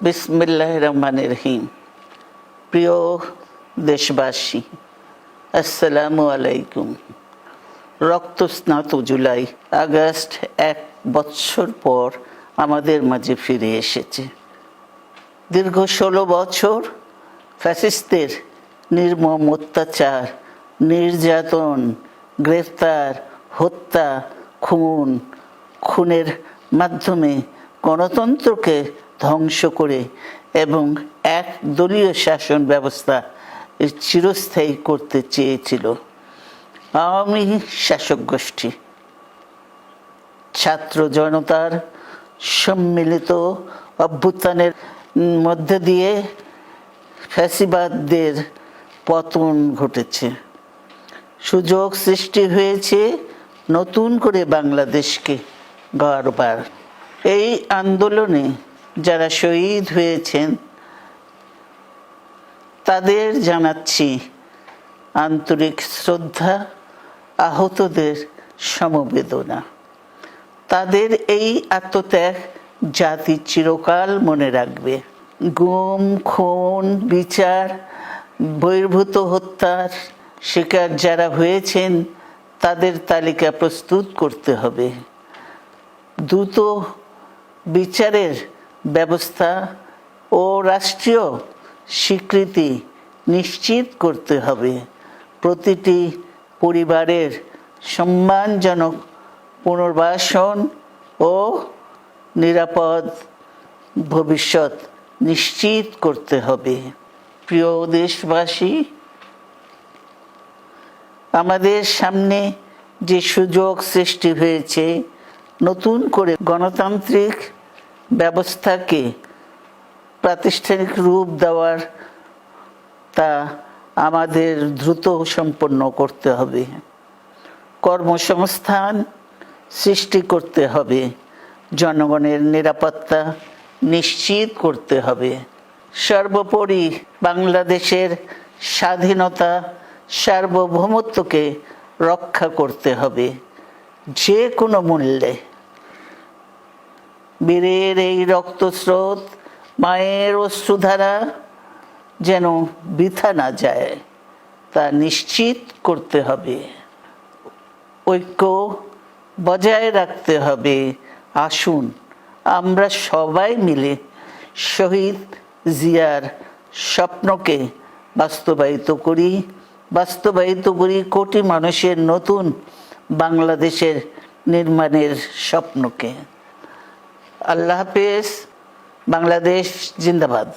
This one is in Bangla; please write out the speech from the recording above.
বিসমিল্লাহির রহমানির রহিম। প্রিয় দেশবাসী, আসসালামু আলাইকুম। রক্তস্নাত জুলাই আগস্ট 1 বছর পর আমাদের মাঝে ফিরে এসেছে। দীর্ঘ 16 বছর ফ্যাসিস্টদের নির্মম অত্যাচার, নির্যাতন, গ্রেফতার, হত্যা, খুনের মাধ্যমে গণতন্ত্রকে ধ্বংস করে এবং এক দলীয় শাসন ব্যবস্থা চিরস্থায়ী করতে চেয়েছিল আওয়ামী শাসক গোষ্ঠী। ছাত্র জনতার সম্মিলিত অভ্যুত্থানের মধ্যে দিয়ে ফ্যাসিবাদদের পতন ঘটেছে। সুযোগ সৃষ্টি হয়েছে নতুন করে বাংলাদেশকে গড়বার। এই আন্দোলনে যারা শহীদ হয়েছেন তাদের জানাচ্ছি আন্তরিক শ্রদ্ধা, আহতদের সমবেদনা। তাদের এই আত্মত্যাগ জাতি চিরকাল মনে রাখবে। গুম, খুন, বিচার, বহির্ভূত হত্যার শিকার যারা হয়েছেন তাদের তালিকা প্রস্তুত করতে হবে। দ্রুত বিচারের ব্যবস্থা ও রাষ্ট্রীয় স্বীকৃতি নিশ্চিত করতে হবে। প্রতিটি পরিবারের সম্মানজনক পুনর্বাসন ও নিরাপদ ভবিষ্যৎ নিশ্চিত করতে হবে। প্রিয় দেশবাসী, আমাদের সামনে যে সুযোগ সৃষ্টি হয়েছে নতুন করে গণতান্ত্রিক ব্যবস্থাকে প্রাতিষ্ঠানিক রূপ দেওয়ার, তা আমাদের দ্রুত সম্পন্ন করতে হবে। কর্মসংস্থান সৃষ্টি করতে হবে, জনগণের নিরাপত্তা নিশ্চিত করতে হবে। সর্বোপরি বাংলাদেশের স্বাধীনতা, সার্বভৌমত্বকে রক্ষা করতে হবে যে কোনো মূল্যে। বীরের এই রক্তস্রোত, মায়ের অশ্রুধারা যেন বৃথা না যায় তা নিশ্চিত করতে হবে। ঐক্য বজায় রাখতে হবে। আসুন আমরা সবাই মিলে শহীদ জিয়ার স্বপ্নকে বাস্তবায়িত করি কোটি মানুষের নতুন বাংলাদেশের নির্মাণের স্বপ্নকে। আল্লাহ হাফেজ। বাংলাদেশ জিন্দাবাদ।